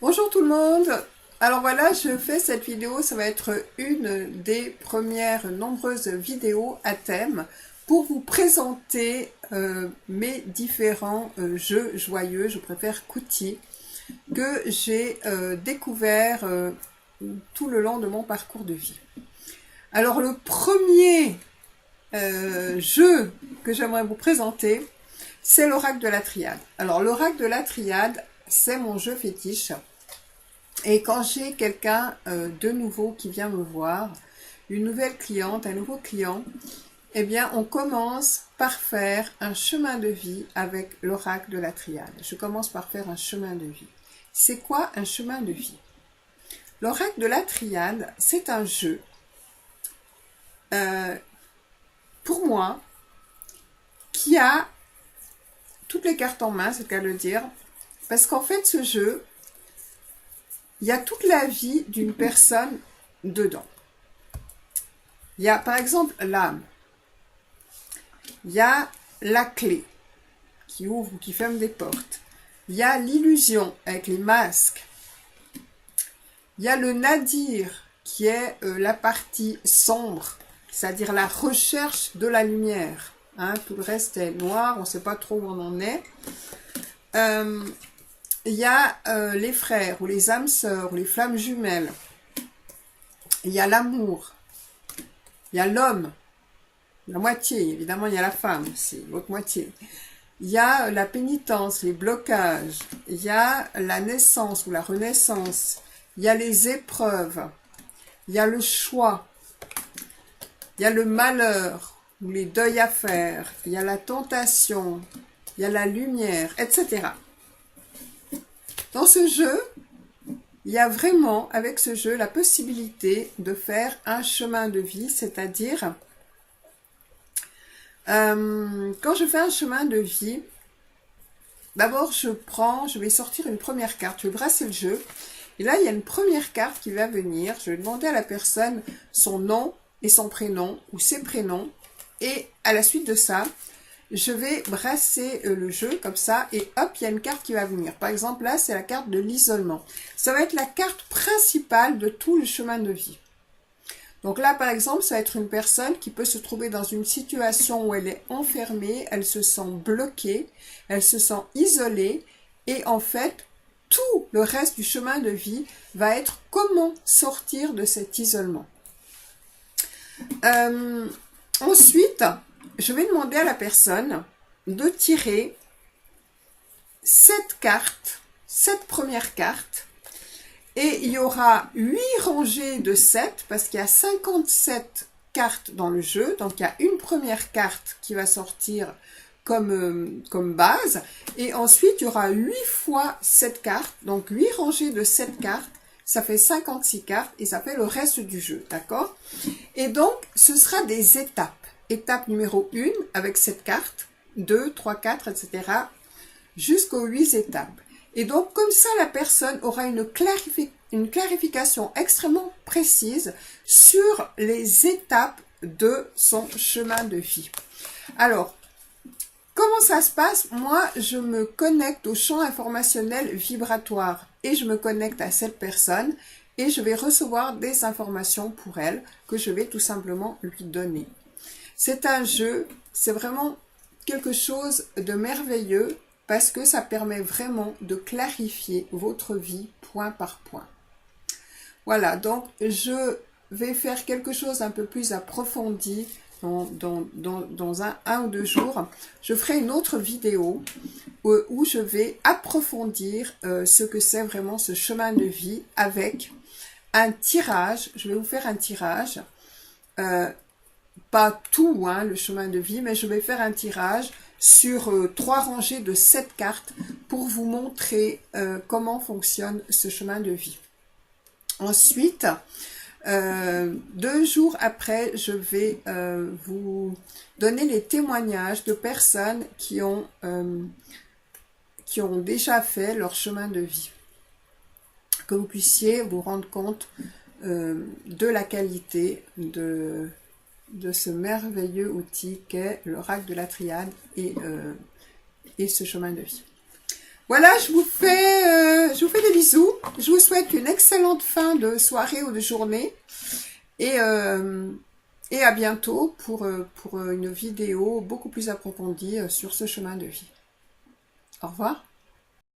Bonjour tout le monde. Alors voilà, je fais cette vidéo, ça va être une des premières nombreuses vidéos à thème pour vous présenter mes différents jeux joyeux, je préfère qu'outils, que j'ai découvert tout le long de mon parcours de vie. Alors le premier jeu que j'aimerais vous présenter, c'est l'Oracle de la Triade. Alors l'Oracle de la Triade, c'est mon jeu fétiche. Et quand j'ai quelqu'un de nouveau qui vient me voir, une nouvelle cliente, un nouveau client, eh bien on commence par faire un chemin de vie avec l'Oracle de la Triade. Je commence par faire un chemin de vie. C'est quoi un chemin de vie? L'Oracle de la Triade, c'est un jeu, pour moi, qui a toutes les cartes en main, c'est le cas de le dire, parce qu'en fait ce jeu, il y a toute la vie d'une personne dedans. Il y a par exemple l'âme. Il y a la clé qui ouvre ou qui ferme des portes. Il y a l'illusion avec les masques. Il y a le nadir qui est la partie sombre, c'est-à-dire la recherche de la lumière. Hein, tout le reste est noir, on ne sait pas trop où on en est. Il y a les frères ou les âmes sœurs ou les flammes jumelles. Il y a l'amour. Il y a l'homme. La moitié, évidemment, il y a la femme, c'est l'autre moitié. Il y a la pénitence, les blocages. Il y a la naissance ou la renaissance. Il y a les épreuves. Il y a le choix. Il y a le malheur ou les deuils à faire. Il y a la tentation. Il y a la lumière, etc. Dans ce jeu, il y a vraiment, avec ce jeu, la possibilité de faire un chemin de vie, c'est-à-dire, quand je fais un chemin de vie, d'abord je vais sortir une première carte, je vais brasser le jeu, et là il y a une première carte qui va venir, je vais demander à la personne son nom et son prénom, ou ses prénoms, et à la suite de ça, je vais brasser le jeu comme ça et hop, il y a une carte qui va venir. Par exemple, là, c'est la carte de l'isolement. Ça va être la carte principale de tout le chemin de vie. Donc là, par exemple, ça va être une personne qui peut se trouver dans une situation où elle est enfermée, elle se sent bloquée, elle se sent isolée et en fait, tout le reste du chemin de vie va être comment sortir de cet isolement. Ensuite, je vais demander à la personne de tirer cette carte, cette première carte, et il y aura 8 rangées de 7, parce qu'il y a 57 cartes dans le jeu, donc il y a une première carte qui va sortir comme base, et ensuite il y aura 8 fois 7 cartes, donc 8 rangées de 7 cartes, ça fait 56 cartes, et ça fait le reste du jeu, d'accord? Et donc, ce sera des étapes. Étape numéro 1 avec cette carte, 2, 3, 4, etc. jusqu'aux 8 étapes. Et donc, comme ça, la personne aura une clarification extrêmement précise sur les étapes de son chemin de vie. Alors, comment ça se passe? Moi, je me connecte au champ informationnel vibratoire et je me connecte à cette personne et je vais recevoir des informations pour elle que je vais tout simplement lui donner. C'est un jeu, c'est vraiment quelque chose de merveilleux parce que ça permet vraiment de clarifier votre vie point par point. Voilà, donc je vais faire quelque chose un peu plus approfondi dans un ou deux jours. Je ferai une autre vidéo où je vais approfondir ce que c'est vraiment ce chemin de vie avec un tirage. Je vais vous faire un tirage. Pas tout, hein, le chemin de vie, mais je vais faire un tirage sur 3 rangées de 7 cartes pour vous montrer comment fonctionne ce chemin de vie. Ensuite, 2 jours après, je vais vous donner les témoignages de personnes qui ont déjà fait leur chemin de vie. Que vous puissiez vous rendre compte de la qualité de ce merveilleux outil qu'est l'Oracle de la Triade et ce chemin de vie. Voilà, je vous fais des bisous. Je vous souhaite une excellente fin de soirée ou de journée. Et à bientôt pour une vidéo beaucoup plus approfondie sur ce chemin de vie. Au revoir.